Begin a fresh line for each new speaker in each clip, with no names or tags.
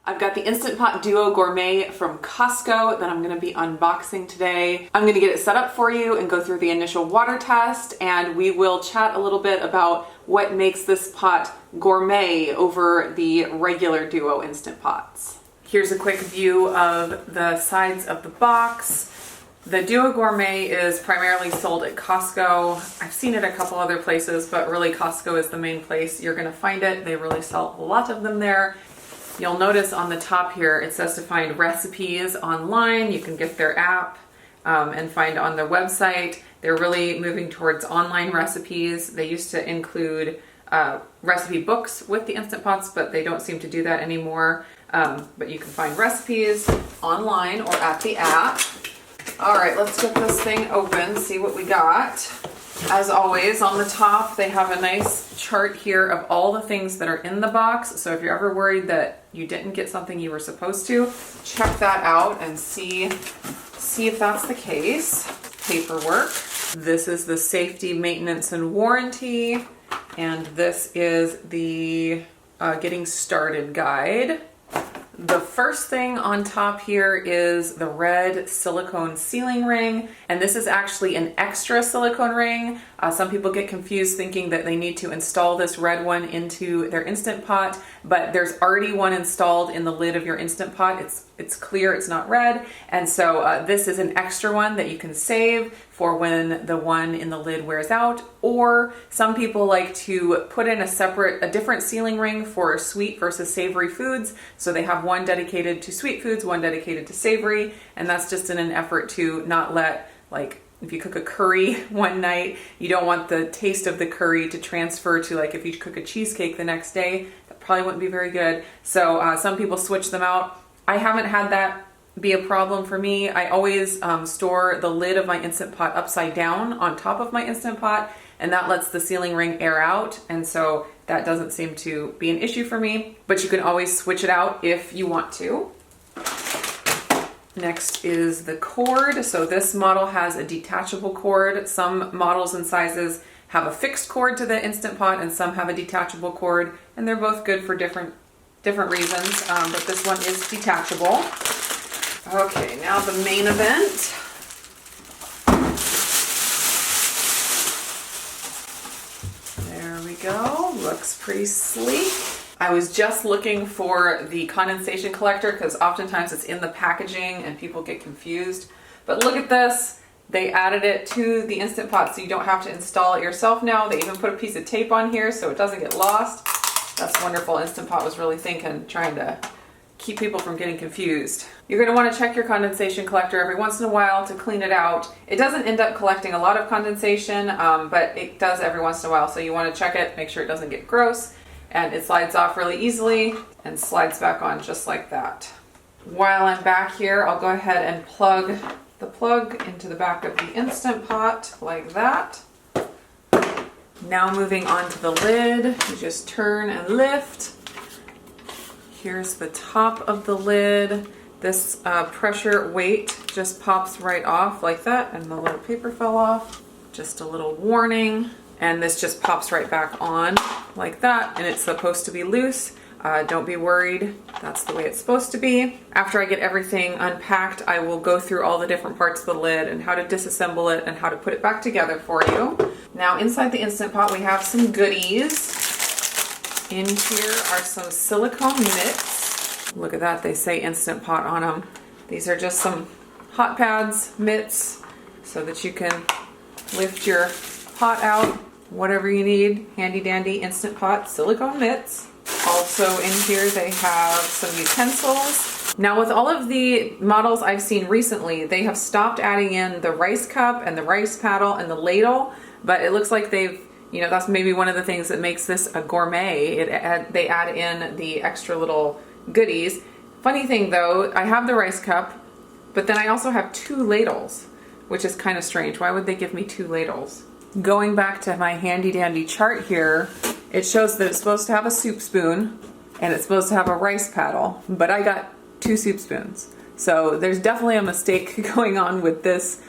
I've got the Instant Pot Duo Gourmet from Costco that I'm going to be unboxing today. I'm going to get it set up for you and go through the initial water test, and we will chat a little bit about what makes this pot gourmet over the regular Duo Instant Pots. Here's a quick view of the sides of the box. The Duo Gourmet is primarily sold at Costco. I've seen it a couple other places, but really Costco is the main place you're going to find it. They really sell a lot of them there. You'll notice on the top here it says to find recipes online. You can get their app and find on their website. They're really moving towards online recipes. They used to include recipe books with the Instant Pots, but they don't seem to do that anymore. But you can find recipes online or at the app. All right, let's get this thing open, see what we got. As always, on the top, they have a nice chart here of all the things that are in the box. So if you're ever worried that you didn't get something you were supposed to, check that out and see if that's the case. Paperwork. This is the safety, maintenance, and warranty. And this is the getting started guide. The first thing on top here is the red silicone sealing ring, and this is actually an extra silicone ring. Some people get confused thinking that they need to install this red one into their Instant Pot, but there's already one installed in the lid of your Instant Pot. It's clear, it's not red, and so this is an extra one that you can save for when the one in the lid wears out. Or some people like to put in a different sealing ring for sweet versus savory foods. So they have one dedicated to sweet foods, one dedicated to savory, and that's just in an effort to not let, like, if you cook a curry one night, you don't want the taste of the curry to transfer to, like, if you cook a cheesecake the next day, that probably wouldn't be very good. So some people switch them out. I haven't had that be a problem for me. I always store the lid of my Instant Pot upside down on top of my Instant Pot, and that lets the sealing ring air out, and so that doesn't seem to be an issue for me, but you can always switch it out if you want to. Next is the cord. So this model has a detachable cord. Some models and sizes have a fixed cord to the Instant Pot, and some have a detachable cord, and they're both good for different reasons, but this one is detachable. Okay, now the main event. There we go. Looks pretty sleek. I was just looking for the Condensation Collector because oftentimes it's in the packaging and people get confused. But look at this. They added it to the Instant Pot so you don't have to install it yourself now. They even put a piece of tape on here so it doesn't get lost. That's wonderful. Instant Pot was really trying to keep people from getting confused. You're going to want to check your condensation collector every once in a while to clean it out. It doesn't end up collecting a lot of condensation, but it does every once in a while. So you want to check it, make sure it doesn't get gross, and it slides off really easily and slides back on just like that. While I'm back here, I'll go ahead and plug the plug into the back of the Instant Pot like that. Now moving on to the lid, you just turn and lift. Here's the top of the lid. This pressure weight just pops right off like that, and the little paper fell off. Just a little warning. And this just pops right back on like that, and it's supposed to be loose. Don't be worried, that's the way it's supposed to be. After I get everything unpacked, I will go through all the different parts of the lid and how to disassemble it and how to put it back together for you. Now inside the Instant Pot we have some goodies. In here are some silicone mitts. Look at that, they say Instant Pot on them. These are just some hot pads, mitts, so that you can lift your pot out, whatever you need. Handy dandy Instant Pot silicone mitts. Also in here they have some utensils. Now with all of the models I've seen recently, they have stopped adding in the rice cup and the rice paddle and the ladle, but it looks like they've, that's maybe one of the things that makes this a gourmet. They add in the extra little goodies. Funny thing though, I have the rice cup, but then I also have 2 ladles, which is kind of strange. Why would they give me 2 ladles? Going back to my handy dandy chart here, it shows that it's supposed to have a soup spoon and it's supposed to have a rice paddle, but I got 2 soup spoons. So there's definitely a mistake going on with this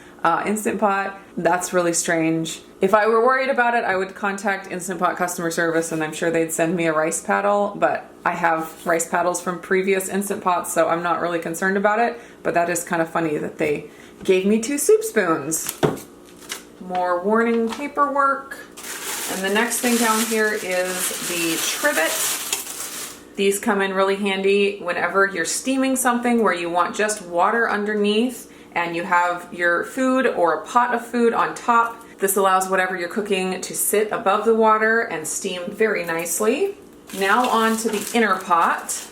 Instant Pot. That's really strange. If I were worried about it, I would contact Instant Pot customer service and I'm sure they'd send me a rice paddle, but I have rice paddles from previous Instant Pots, so I'm not really concerned about it. But that is kind of funny that they gave me 2 soup spoons. More warning paperwork. And the next thing down here is the trivet. These come in really handy whenever you're steaming something where you want just water underneath and you have your food or a pot of food on top. This allows whatever you're cooking to sit above the water and steam very nicely. Now on to the inner pot.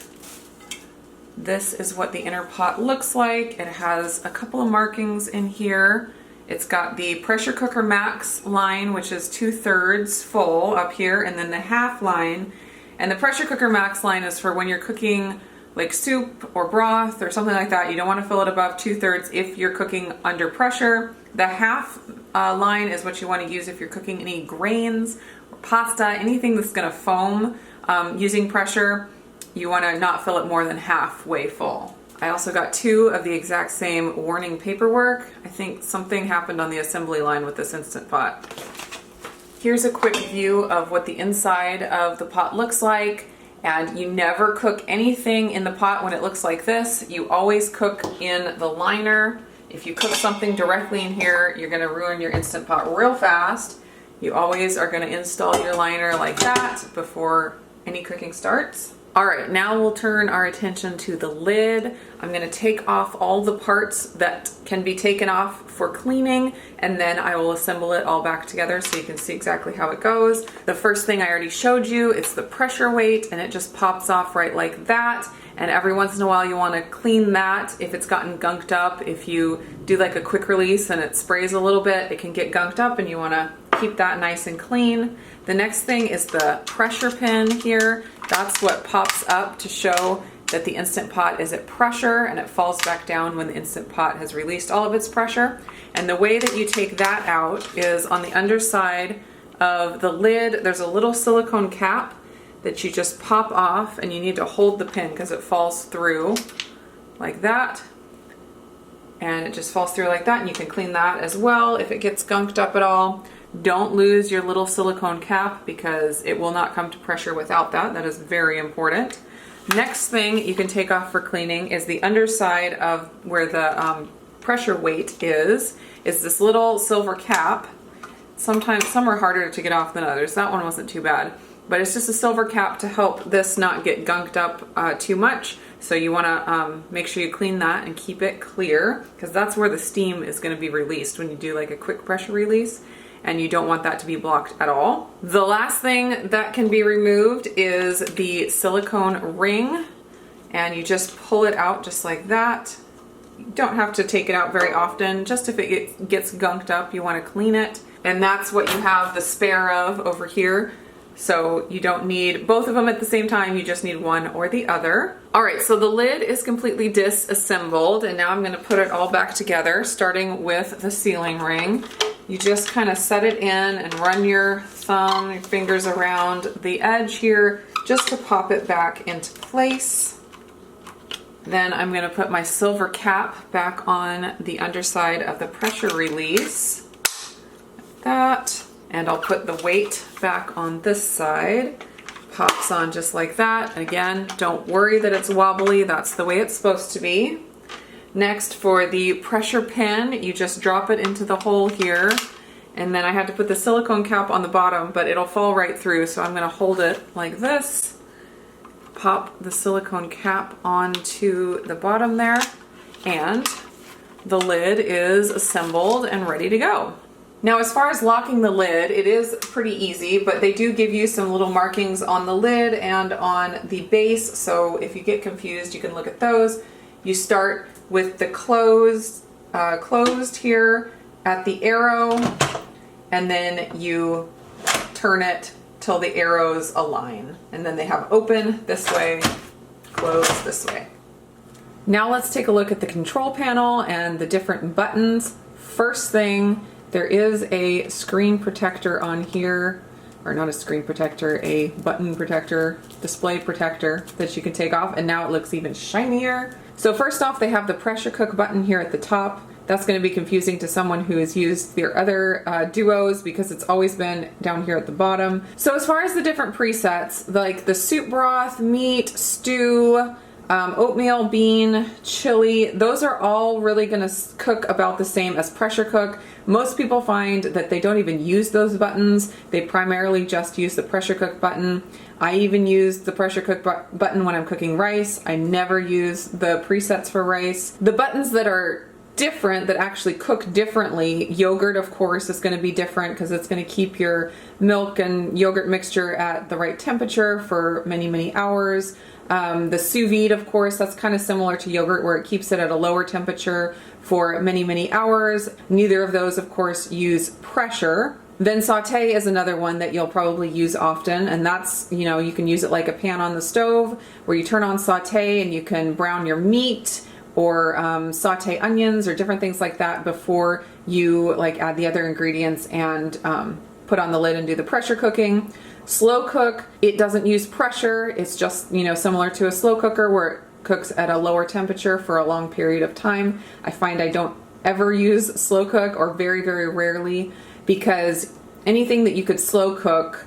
This is what the inner pot looks like. It has a couple of markings in here. It's got the pressure cooker max line, which is 2/3 full up here, and then the half line. And the pressure cooker max line is for when you're cooking like soup or broth or something like that. You don't want to fill it above 2/3 if you're cooking under pressure. The half line is what you want to use if you're cooking any grains or pasta, anything that's going to foam using pressure. You want to not fill it more than halfway full. I also got 2 of the exact same warning paperwork. I think something happened on the assembly line with this Instant Pot. Here's a quick view of what the inside of the pot looks like. And you never cook anything in the pot when it looks like this. You always cook in the liner. If you cook something directly in here, you're gonna ruin your Instant Pot real fast. You always are gonna install your liner like that before any cooking starts. All right, now we'll turn our attention to the lid. I'm gonna take off all the parts that can be taken off for cleaning, and then I will assemble it all back together so you can see exactly how it goes. The first thing I already showed you, it's the pressure weight, and it just pops off right like that. And every once in a while you wanna clean that if it's gotten gunked up. If you do like a quick release and it sprays a little bit, it can get gunked up and you wanna keep that nice and clean. The next thing is the pressure pin here. That's what pops up to show that the Instant Pot is at pressure, and it falls back down when the Instant Pot has released all of its pressure. And the way that you take that out is on the underside of the lid, there's a little silicone cap that you just pop off, and you need to hold the pin because it falls through like that. And it just falls through like that, and you can clean that as well if it gets gunked up at all. Don't lose your little silicone cap because it will not come to pressure without that. That is very important. Next thing you can take off for cleaning is the underside of where the pressure weight is this little silver cap. Sometimes some are harder to get off than others. That one wasn't too bad, but it's just a silver cap to help this not get gunked up too much. So you want to make sure you clean that and keep it clear because that's where the steam is going to be released when you do like a quick pressure release. And you don't want that to be blocked at all. The last thing that can be removed is the silicone ring, and you just pull it out just like that. You don't have to take it out very often, just if it gets gunked up, you want to clean it. And that's what you have the spare of over here. So you don't need both of them at the same time, you just need one or the other. All right, so the lid is completely disassembled, and now I'm gonna put it all back together, starting with the sealing ring. You just kind of set it in and run your thumb, your fingers around the edge here just to pop it back into place. Then I'm going to put my silver cap back on the underside of the pressure release. Like that. And I'll put the weight back on this side. Pops on just like that. Again, don't worry that it's wobbly. That's the way it's supposed to be. Next, for the pressure pin, you just drop it into the hole here, and then I had to put the silicone cap on the bottom, but it'll fall right through, so I'm going to hold it like this, pop the silicone cap onto the bottom there, and the lid is assembled and ready to go. Now, as far as locking the lid, it is pretty easy, but they do give you some little markings on the lid and on the base, so if you get confused, you can look at those. You start with the closed here at the arrow, and then you turn it till the arrows align. And then they have open this way, close this way. Now let's take a look at the control panel and the different buttons. First thing, there is a screen protector on here, or not a screen protector, a button protector, display protector that you can take off, and now it looks even shinier. So first off, they have the pressure cook button here at the top. that's going to be confusing to someone who has used their other duos because it's always been down here at the bottom. So as far as the different presets, like the soup broth, meat, stew, oatmeal, bean, chili, those are all really going to cook about the same as pressure cook. Most people find that they don't even use those buttons. They primarily just use the pressure cook button. I even use the pressure cook button when I'm cooking rice. I never use the presets for rice. The buttons that are different, that actually cook differently, yogurt of course is going to be different because it's going to keep your milk and yogurt mixture at the right temperature for many, many hours. The sous vide, of course, that's kind of similar to yogurt where it keeps it at a lower temperature for many, many hours. Neither of those, of course, use pressure. Then saute is another one that you'll probably use often, and that's, you know, you can use it like a pan on the stove where you turn on saute and you can brown your meat or saute onions or different things like that before you like add the other ingredients and put on the lid and do the pressure cooking. Slow cook, it doesn't use pressure. It's just, you know, similar to a slow cooker where it cooks at a lower temperature for a long period of time. I find I don't ever use slow cook, or very, very rarely, because anything that you could slow cook,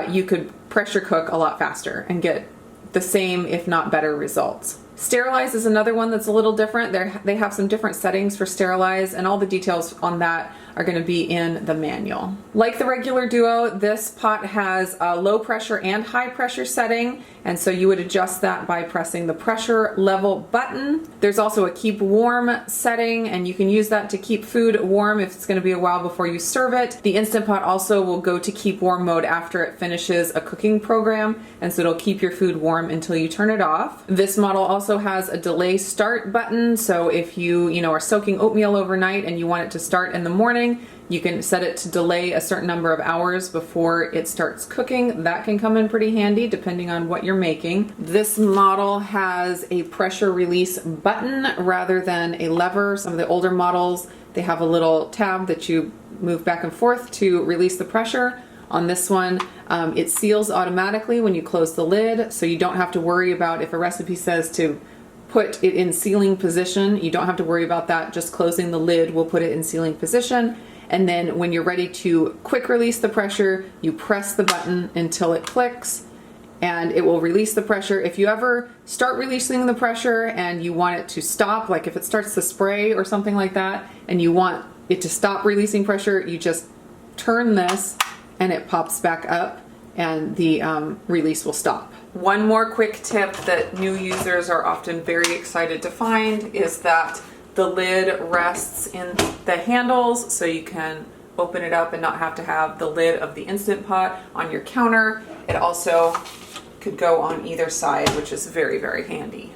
you could pressure cook a lot faster and get the same, if not better, results. Sterilize is another one that's a little different. They have some different settings for sterilize, and all the details on that are going to be in the manual. Like the regular Duo, this pot has a low pressure and high pressure setting, and so you would adjust that by pressing the pressure level button. There's also a keep warm setting, and you can use that to keep food warm if it's going to be a while before you serve it. The Instant Pot also will go to keep warm mode after it finishes a cooking program, and so it'll keep your food warm until you turn it off. This model also has a delay start button, so if you are soaking oatmeal overnight and you want it to start in the morning, you can set it to delay a certain number of hours before it starts cooking. That can come in pretty handy depending on what you're making. This model has a pressure release button rather than a lever. Some of the older models, they have a little tab that you move back and forth to release the pressure. On this one, it seals automatically when you close the lid, so you don't have to worry about if a recipe says to put it in sealing position. You don't have to worry about that. Just closing the lid will put it in sealing position. And then when you're ready to quick release the pressure, you press the button until it clicks and it will release the pressure. If you ever start releasing the pressure and you want it to stop, like if it starts to spray or something like that, and you want it to stop releasing pressure, you just turn this and it pops back up and the release will stop. One more quick tip that new users are often very excited to find is that the lid rests in the handles, so you can open it up and not have to have the lid of the Instant Pot on your counter. It also could go on either side, which is very, very handy.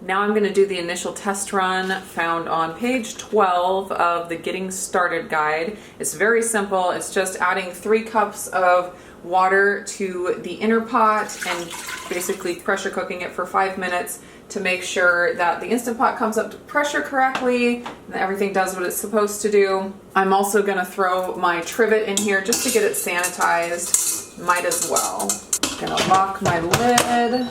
Now I'm going to do the initial test run found on page 12 of the Getting Started guide. It's very simple. It's just adding 3 cups of water to the inner pot and basically pressure cooking it for 5 minutes to make sure that the Instant Pot comes up to pressure correctly and everything does what it's supposed to do. I'm also going to throw my trivet in here just to get it sanitized. Might as well. I'm going to lock my lid.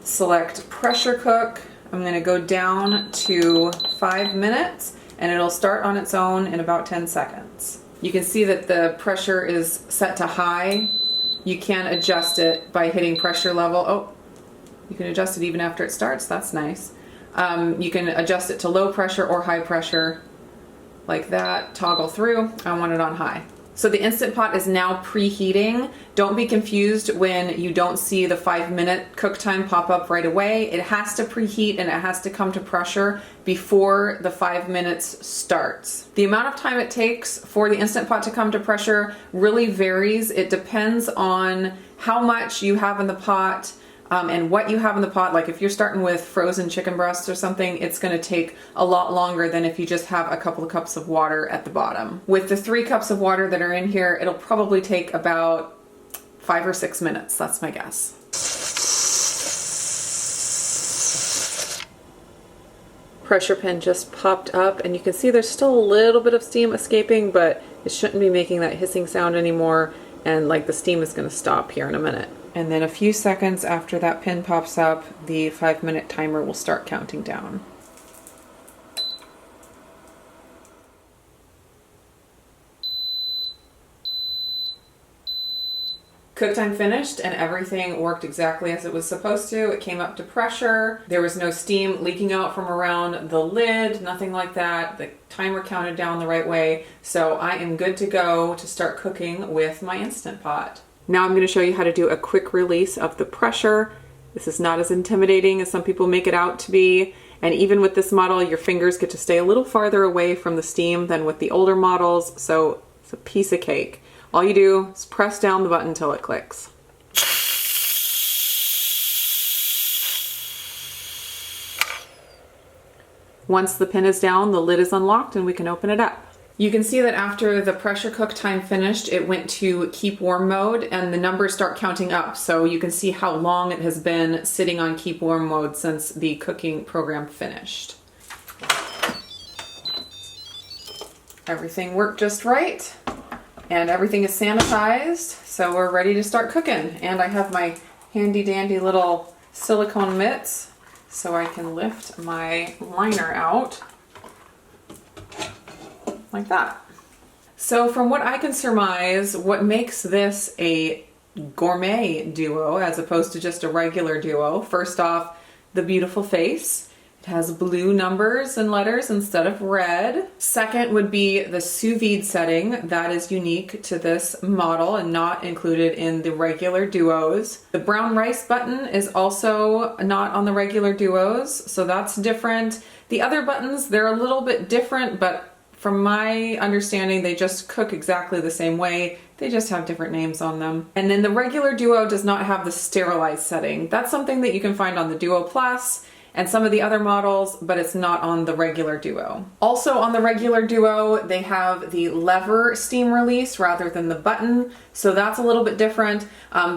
Select pressure cook. I'm going to go down to 5 minutes and it'll start on its own in about 10 seconds. You can see that the pressure is set to high. You can adjust it by hitting pressure level. Oh, you can adjust it even after it starts. That's nice. You can adjust it to low pressure or high pressure like that. Toggle through. I want it on high. So the Instant Pot is now preheating. Don't be confused when you don't see the 5-minute cook time pop up right away. It has to preheat and it has to come to pressure before the 5 minutes starts. The amount of time it takes for the Instant Pot to come to pressure really varies. It depends on how much you have in the pot, and what you have in the pot. Like if you're starting with frozen chicken breasts or something, it's going to take a lot longer than if you just have a couple of cups of water at the bottom. With the 3 cups of water that are in here, it'll probably take about 5 or 6 minutes. That's my guess. Pressure pen just popped up and you can see there's still a little bit of steam escaping, but it shouldn't be making that hissing sound anymore, and like the steam is going to stop here in a minute. And then a few seconds after that pin pops up, the 5-minute timer will start counting down. Cook time finished and everything worked exactly as it was supposed to. It came up to pressure. There was no steam leaking out from around the lid, nothing like that. The timer counted down the right way. So I am good to go to start cooking with my Instant Pot. Now I'm going to show you how to do a quick release of the pressure. This is not as intimidating as some people make it out to be. And even with this model, your fingers get to stay a little farther away from the steam than with the older models. So it's a piece of cake. All you do is press down the button until it clicks. Once the pin is down, the lid is unlocked and we can open it up. You can see that after the pressure cook time finished, it went to keep warm mode and the numbers start counting up. So you can see how long it has been sitting on keep warm mode since the cooking program finished. Everything worked just right. And everything is sanitized, so we're ready to start cooking. And I have my handy dandy little silicone mitts so I can lift my liner out like that. So from what I can surmise, what makes this a gourmet duo as opposed to just a regular duo, first off, the beautiful face. It has blue numbers and letters instead of red. Second would be the sous vide setting. That is unique to this model and not included in the regular duos. The brown rice button is also not on the regular duos, so that's different. The other buttons, they're a little bit different, but from my understanding, they just cook exactly the same way. They just have different names on them. And then the regular duo does not have the sterilize setting. That's something that you can find on the Duo Plus and some of the other models, but it's not on the regular duo. Also on the regular duo, they have the lever steam release rather than the button, so that's a little bit different.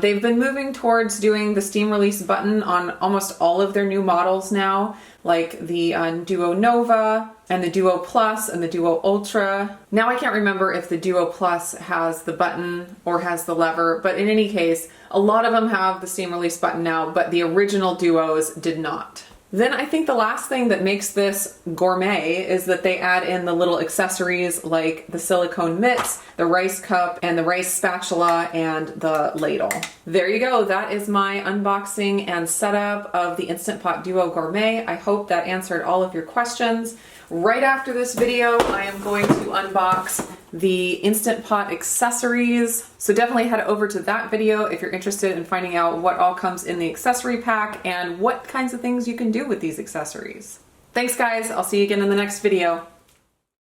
They've been moving towards doing the steam release button on almost all of their new models now, like the Duo Nova and the Duo Plus and the Duo Ultra. Now I can't remember if the Duo Plus has the button or has the lever, but in any case, a lot of them have the steam release button now, but the original duos did not. Then I think the last thing that makes this gourmet is that they add in the little accessories like the silicone mitts, the rice cup, and the rice spatula, and the ladle. There you go. That is my unboxing and setup of the Instant Pot Duo Gourmet. I hope that answered all of your questions. Right after this video, I am going to unbox the Instant Pot accessories. So definitely head over to that video if you're interested in finding out what all comes in the accessory pack and what kinds of things you can do with these accessories. Thanks guys, I'll see you again in the next video.